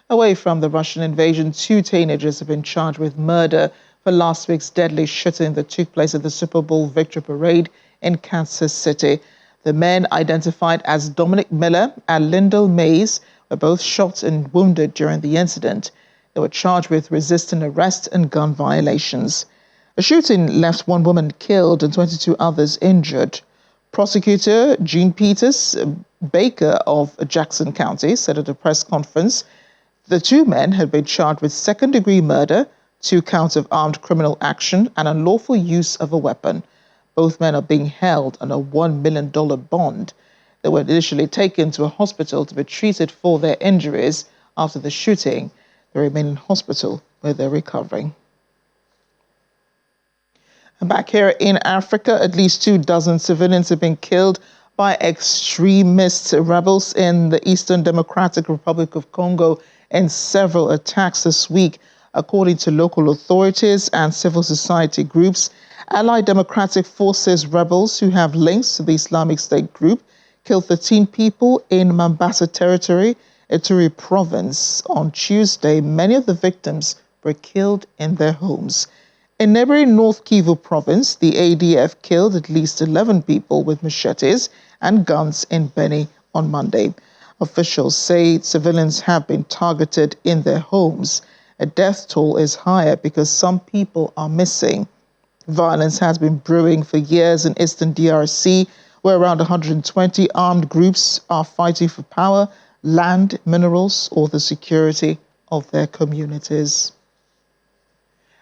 Away from the Russian invasion, 2 teenagers have been charged with murder for last week's deadly shooting that took place at the Super Bowl victory parade in Kansas City. The men, identified as Dominic Miller and Lyndall Mays, were both shot and wounded during the incident. They were charged with resisting arrest and gun violations. The shooting left 1 woman killed and 22 others injured. Prosecutor Gene Peters Baker of Jackson County said at a press conference the 2 men had been charged with second-degree murder, 2 counts of armed criminal action, and unlawful use of a weapon. Both men are being held on a $1 million bond. They were initially taken to a hospital to be treated for their injuries after the shooting. They remain in hospital where they're recovering. And back here in Africa, at least 24 civilians have been killed by extremist rebels in the Eastern Democratic Republic of Congo in several attacks this week, according to local authorities and civil society groups. Allied Democratic Forces rebels who have links to the Islamic State group killed 13 people in Mambasa territory, Ituri province, on Tuesday. Many of the victims were killed in their homes. In neighboring North Kivu province, the ADF killed at least 11 people with machetes and guns in Beni on Monday. Officials say civilians have been targeted in their homes. A death toll is higher because some people are missing. Violence has been brewing for years in eastern DRC, where around 120 armed groups are fighting for power, land, minerals, or the security of their communities.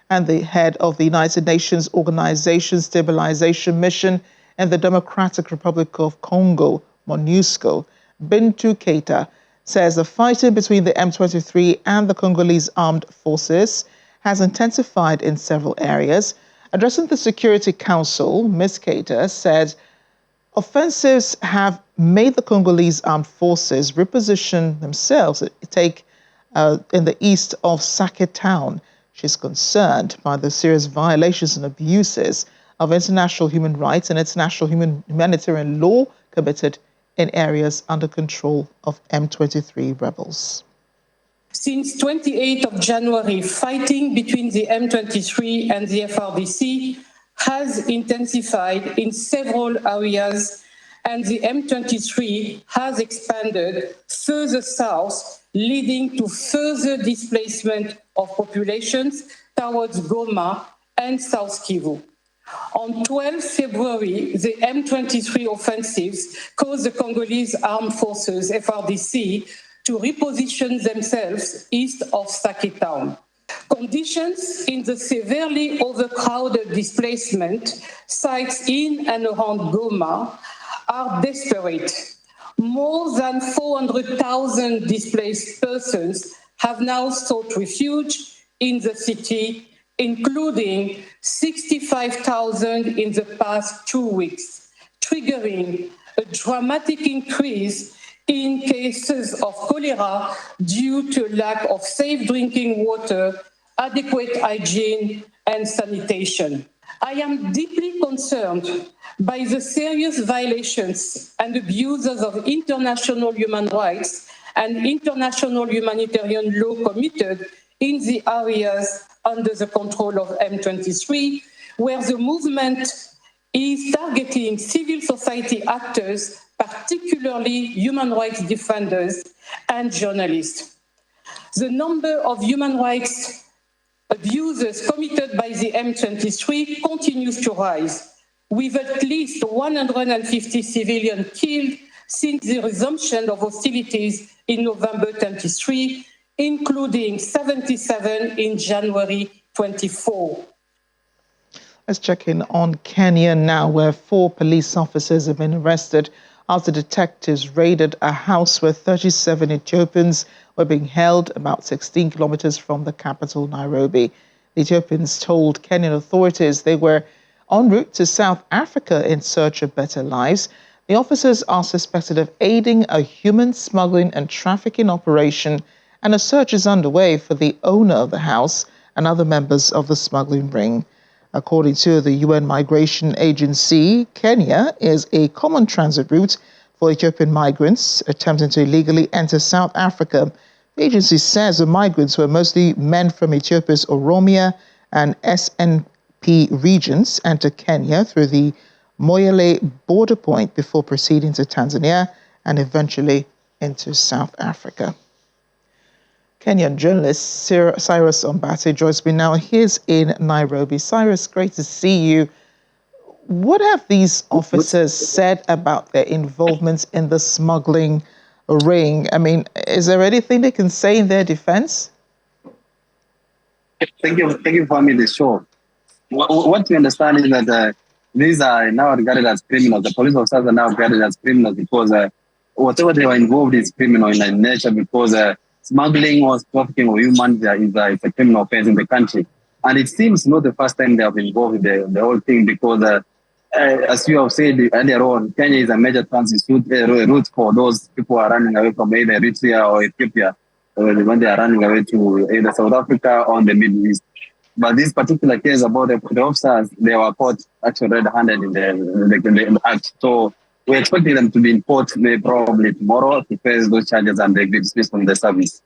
And the head of the United Nations Organization Stabilization Mission in the Democratic Republic of Congo, MONUSCO, Bintou Keita, says the fighting between the M23 and the Congolese armed forces has intensified in several areas. Addressing the Security Council, Ms. Keita said offensives have made the Congolese armed forces reposition themselves in the east of Sake town. She's concerned by the serious violations and abuses of international human rights and international humanitarian law committed in areas under control of M23 rebels. Since 28th of January, fighting between the M23 and the FRDC has intensified in several areas, and the M23 has expanded further south, leading to further displacement of populations towards Goma and South Kivu. On 12 February, the M23 offensives caused the Congolese Armed Forces, FRDC, to reposition themselves east of Sake town. Conditions in the severely overcrowded displacement sites in and around Goma are desperate. More than 400,000 displaced persons have now sought refuge in the city, including 65,000 in the past 2 weeks, triggering a dramatic increase in cases of cholera due to lack of safe drinking water, adequate hygiene, and sanitation. I am deeply concerned by the serious violations and abuses of international human rights and international humanitarian law committed in the areas under the control of M23, where the movement is targeting civil society actors, particularly human rights defenders and journalists. The number of human rights abuses committed by the M23 continues to rise, with at least 150 civilians killed since the resumption of hostilities in November 23, including 77 in January 24. Let's check in on Kenya now, where 4 police officers have been arrested after detectives raided a house where 37 Ethiopians were being held about 16 kilometers from the capital, Nairobi. The Ethiopians told Kenyan authorities they were en route to South Africa in search of better lives. The officers are suspected of aiding a human smuggling and trafficking operation, and a search is underway for the owner of the house and other members of the smuggling ring. According to the UN Migration Agency, Kenya is a common transit route for Ethiopian migrants attempting to illegally enter South Africa. The agency says the migrants were mostly men from Ethiopia's Oromia and SNP regions entered Kenya through the Moyale border point before proceeding to Tanzania and eventually into South Africa. Kenyan journalist Cyrus Ombati joins me now. He's in Nairobi. Cyrus, great to see you. What have these officers said about their involvement in the smuggling ring? I mean, is there anything they can say in their defense? Thank you for having me the show. What we understand is that these are now regarded as criminals. The police officers are now regarded as criminals because whatever they were involved is criminal in nature, because smuggling or trafficking of humans is a criminal offense in the country. And it seems not the first time they have been involved in the whole thing, because as you have said earlier on, Kenya is a major transit route for those people who are running away from either Eritrea or Ethiopia, when they are running away to either South Africa or the Middle East. But this particular case about the officers, they were caught actually red-handed in the act. So we're expecting them to be in court probably tomorrow to face those charges and they be dismissed from the service.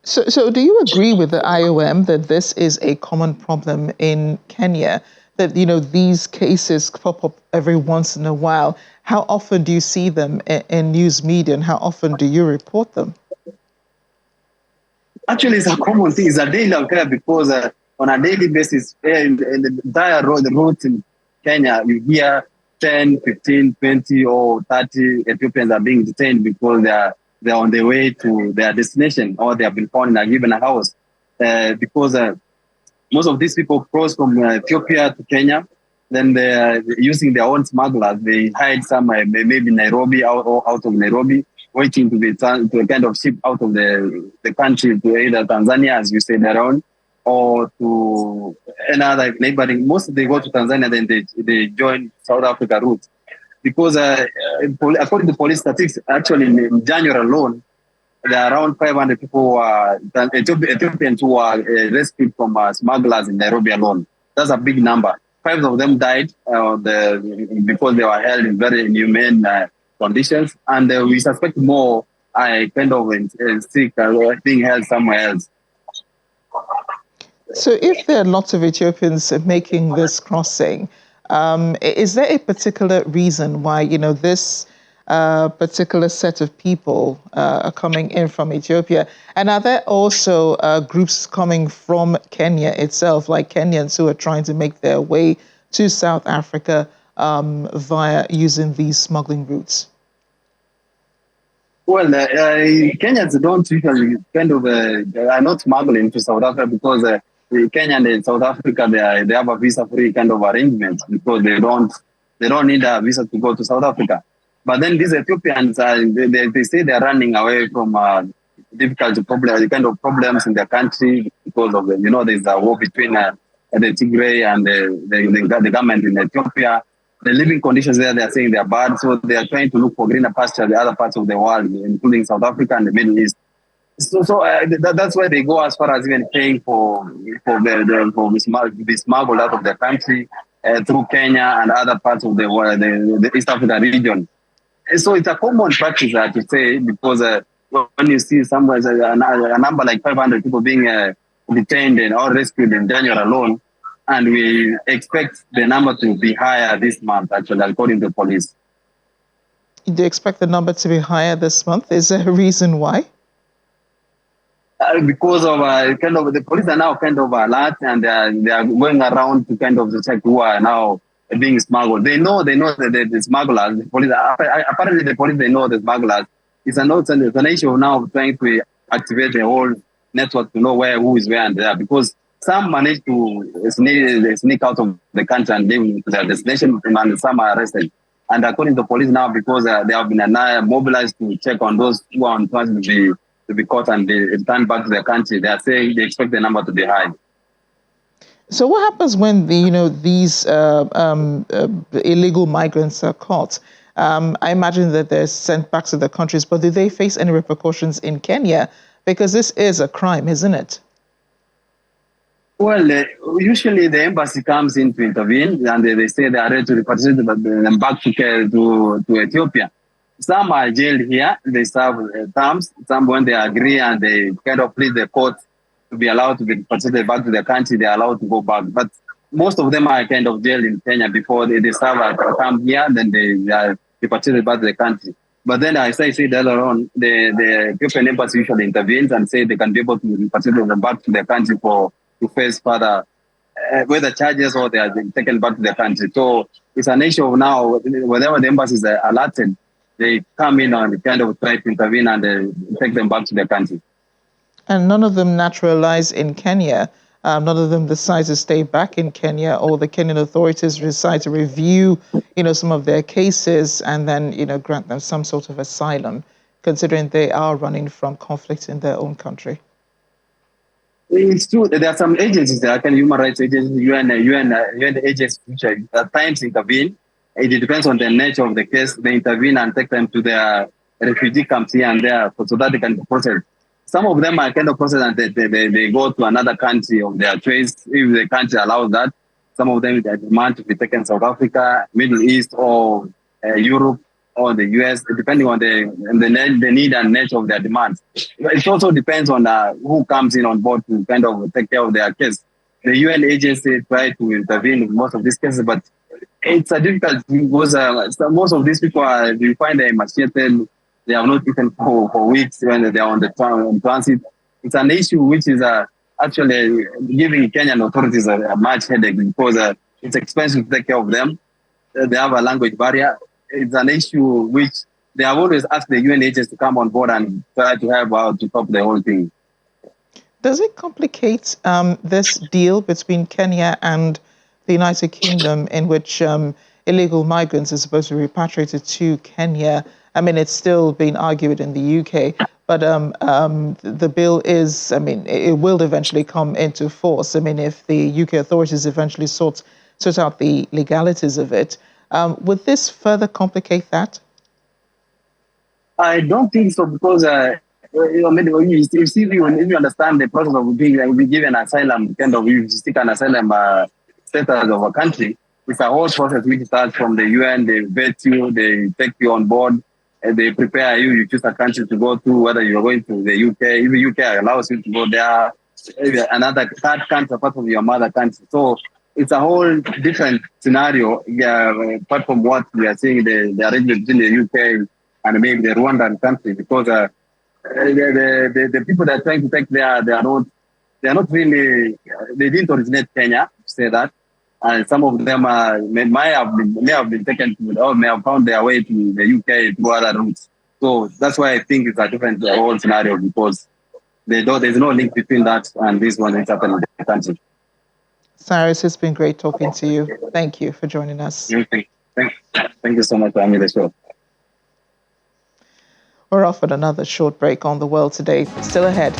So do you agree with the IOM that this is a common problem in Kenya, that, you know, these cases pop up every once in a while? How often do you see them in news media, and how often do you report them? Actually, it's a common thing. It's a daily affair, because on a daily basis, in the entire route in Kenya, you hear 10, 15, 20 or 30 Ethiopians are being detained because they're on their way to their destination, or they have been found in a given house. Because most of these people cross from Ethiopia to Kenya, then they're using their own smugglers. They hide somewhere, maybe Nairobi, out of Nairobi, waiting to be to kind of ship out of the country to either Tanzania, as you said, around, or to another neighboring. Most they go to Tanzania, then they join South Africa route. Because according to police statistics, actually in January alone, there are around 500 people who are Ethiopians who are rescued from smugglers in Nairobi alone. That's a big number. 5 of them died because they were held in very inhumane conditions, and we suspect more kind of sick being held somewhere else. So if there are lots of Ethiopians making this crossing, is there a particular reason why, you know, this particular set of people are coming in from Ethiopia? And are there also groups coming from Kenya itself, like Kenyans who are trying to make their way to South Africa via using these smuggling routes? Well, Kenyans don't usually kind of are not smuggling to South Africa, because Kenya and South Africa, they have a visa-free kind of arrangement, because they don't need a visa to go to South Africa. But then these Ethiopians, they say they're running away from difficult problems, kind of problems in their country, because of there's a war between the Tigray and the government in Ethiopia. The living conditions there, they are saying they are bad, so they are trying to look for greener pasture in the other parts of the world, including South Africa and the Middle East. So that's why they go as far as even paying for be smuggled out of the country through Kenya and other parts of the world, the East Africa region. So it's a common practice, to say, because when you see somewhere a number like 500 people being detained or rescued in January alone, and we expect the number to be higher this month, actually, according to police. Do you expect the number to be higher this month? Is there a reason why? Because of kind of the police are now kind of alert, and they are going around to kind of check who are now being smuggled. They know that the smugglers. The police, apparently, the police, they know the smugglers. It's an issue of now trying to activate the whole network to know who is where and there, because some manage to sneak out of the country and leave their destination, and some are arrested. And according to the police now, because they have been mobilized to check on those who are on transit to be caught and be returned back to their country, they are saying they expect the number to be high. So what happens when these illegal migrants are caught? I imagine that they're sent back to their countries, but do they face any repercussions in Kenya? Because this is a crime, isn't it? Well, usually the embassy comes in to intervene, and they say they are ready to repatriate them back to Ethiopia. Some are jailed here. They serve terms. Some, when they agree and they kind of plead the court to be allowed to be repatriated back to their country, they are allowed to go back. But most of them are kind of jailed in Kenya before they serve a term here, then they are repatriated back to the country. But then, as I said earlier on, the European embassy usually intervenes and say they can be able to repatriate them back to their country to face further whether charges or they are taken back to their country. So it's an issue of now, whenever the embassies are alerted, they come in and kind of try to intervene and take them back to their country. And none of them naturalize in Kenya. None of them decide to stay back in Kenya, or the Kenyan authorities decide to review, some of their cases and then, grant them some sort of asylum, considering they are running from conflict in their own country. It's true. There are some agencies, there are human rights agencies, UN agencies, which at times intervene. It depends on the nature of the case. They intervene and take them to their refugee camps here and there so that they can process. Some of them are kind of processed and they go to another country of their choice if the country allows that. Some of them demand to be taken to South Africa, Middle East, or Europe, or the US, depending on the need and nature of their demands. It also depends on who comes in on board to kind of take care of their case. The UN agency try to intervene in most of these cases, but it's a difficult thing because most of these people you find them emaciated. They have not eaten for weeks when they are on transit. It's an issue which is actually giving Kenyan authorities a much headache because it's expensive to take care of them. They have a language barrier. It's an issue which they have always asked the UN agents to come on board and try to help out to stop the whole thing. Does it complicate this deal between Kenya and the United Kingdom in which illegal migrants are supposed to be repatriated to Kenya? I mean, it's still being argued in the UK, but the bill is, it will eventually come into force. If the UK authorities eventually sort out the legalities of it, would this further complicate that? I don't think so because, if you understand the process of being given asylum, you seek an asylum status of a country, it's a whole process which starts from the UN. They vet you, they take you on board, and they prepare you. You choose a country to go to, whether you're going to the UK. If the UK allows you to go there, another third country apart from your mother country. So it's a whole different scenario, apart from what we are seeing, the arrangement between the UK and maybe the Rwandan country, because the people that are trying to take there, they are not really, they didn't originate Kenya, to say that. And some of them may have been taken to, or may have found their way to the UK through other routes. So that's why I think it's a different whole scenario, because there's no link between that and this one that's happening in the country. Cyrus, it's been great talking to you. Thank you for joining us. Thank you so much for having me the show. We're off at another short break on The World Today. Still ahead.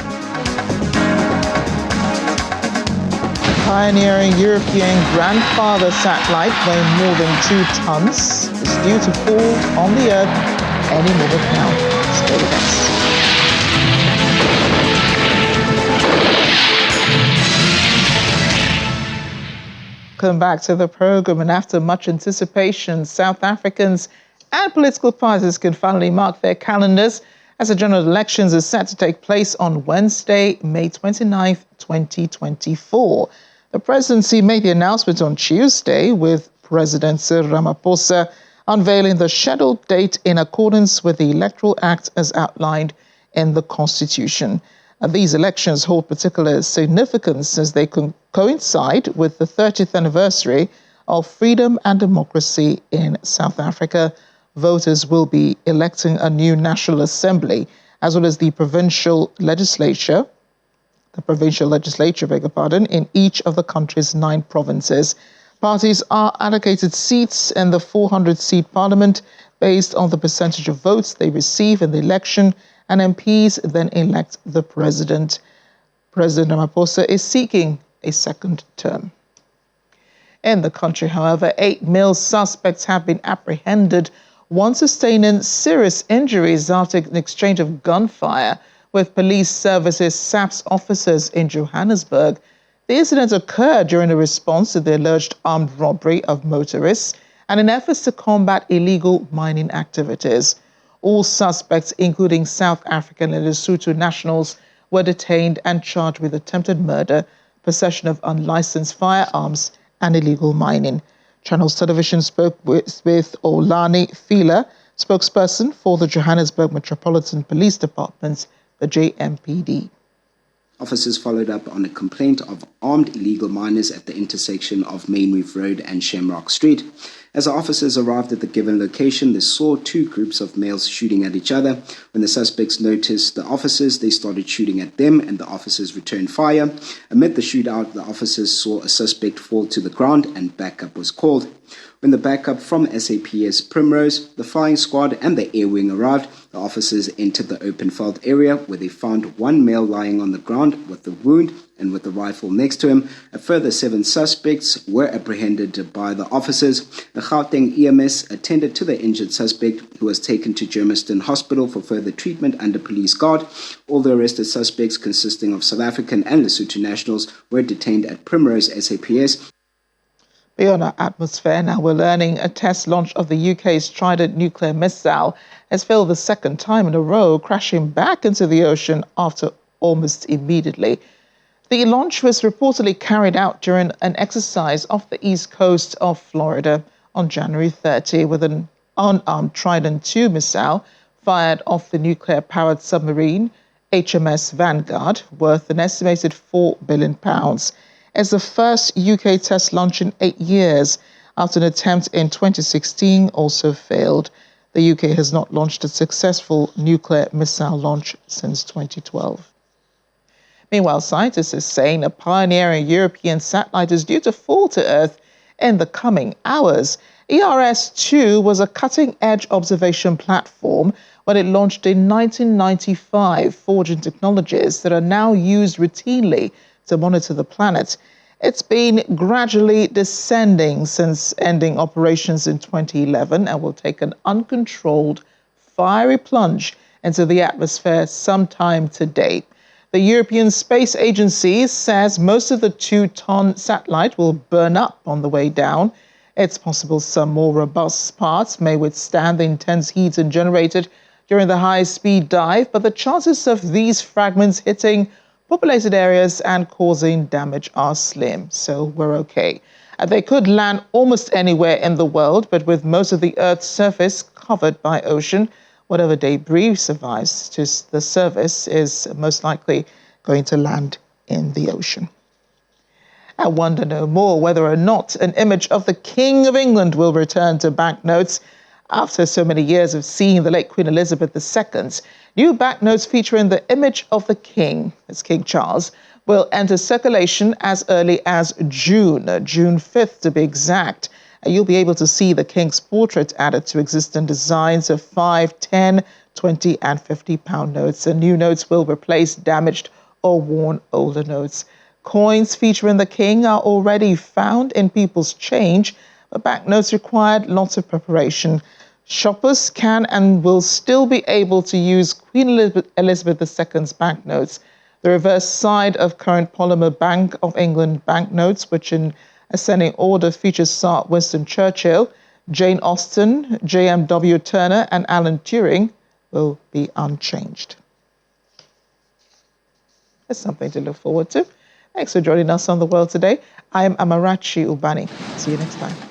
Pioneering European grandfather satellite weighing more than 2 tons is due to fall on the Earth any moment now. Stay with us. Welcome back to the program, and after much anticipation, South Africans and political parties can finally mark their calendars as the general elections are set to take place on Wednesday, May 29th, 2024. The presidency made the announcement on Tuesday, with President Cyril Ramaphosa unveiling the scheduled date in accordance with the Electoral Act as outlined in the Constitution. These elections hold particular significance as they coincide with the 30th anniversary of freedom and democracy in South Africa. Voters will be electing a new National Assembly, as well as the provincial legislature, in each of the country's 9 provinces. Parties are allocated seats in the 400-seat parliament based on the percentage of votes they receive in the election, and MPs then elect the president. President Ramaphosa is seeking a second term. In the country, however, 8 male suspects have been apprehended, one sustaining serious injuries after an exchange of gunfire with police services SAPS officers in Johannesburg. The incident occurred during a response to the alleged armed robbery of motorists and in efforts to combat illegal mining activities. All suspects, including South African and Lesotho nationals, were detained and charged with attempted murder, possession of unlicensed firearms, and illegal mining. Channels Television spoke with Olani Fila, spokesperson for the Johannesburg Metropolitan Police Department, the JMPD. Officers followed up on a complaint of armed illegal miners at the intersection of Mainreef Road and Shamrock Street. As the officers arrived at the given location, they saw two groups of males shooting at each other. When the suspects noticed the officers, they started shooting at them, and the officers returned fire. Amid the shootout, the officers saw a suspect fall to the ground and backup was called. When the backup from SAPS Primrose, the flying squad and the air wing arrived, the officers entered the open field area where they found one male lying on the ground with a wound and with a rifle next to him. A further 7 suspects were apprehended by the officers. The Gauteng EMS attended to the injured suspect, who was taken to Germiston Hospital for further treatment under police guard. All the arrested suspects, consisting of South African and Lesotho nationals, were detained at Primrose SAPS. Beyond our atmosphere, now we're learning a test launch of the UK's Trident nuclear missile has failed the second time in a row, crashing back into the ocean after almost immediately. The launch was reportedly carried out during an exercise off the east coast of Florida on January 30 with an unarmed Trident II missile fired off the nuclear-powered submarine HMS Vanguard, worth an estimated £4 billion. As the first UK test launch in 8 years, after an attempt in 2016 also failed. The UK has not launched a successful nuclear missile launch since 2012. Meanwhile, scientists are saying a pioneering European satellite is due to fall to Earth in the coming hours. ERS-2 was a cutting-edge observation platform when it launched in 1995, forging technologies that are now used routinely to monitor the planet. It's been gradually descending since ending operations in 2011 and will take an uncontrolled, fiery plunge into the atmosphere sometime today. The European Space Agency says most of the 2-ton satellite will burn up on the way down. It's possible some more robust parts may withstand the intense heat generated during the high-speed dive, but the chances of these fragments hitting populated areas and causing damage are slim, so we're okay. They could land almost anywhere in the world, but with most of the Earth's surface covered by ocean, whatever debris survives to the surface is most likely going to land in the ocean. I wonder no more whether or not an image of the King of England will return to banknotes. After so many years of seeing the late Queen Elizabeth II, new banknotes featuring the image of the King, as King Charles, will enter circulation as early as June 5th to be exact. You'll be able to see the King's portrait added to existing designs of 5, 10, 20 and 50-pound notes. And new notes will replace damaged or worn older notes. Coins featuring the King are already found in people's change, but banknotes required lots of preparation. Shoppers can and will still be able to use Queen Elizabeth II's banknotes. The reverse side of current polymer Bank of England banknotes, which in ascending order features Sir Winston Churchill, Jane Austen, J.M.W. Turner and Alan Turing, will be unchanged. That's something to look forward to. Thanks for joining us on The World Today. I am Amarachi Ubani. See you next time.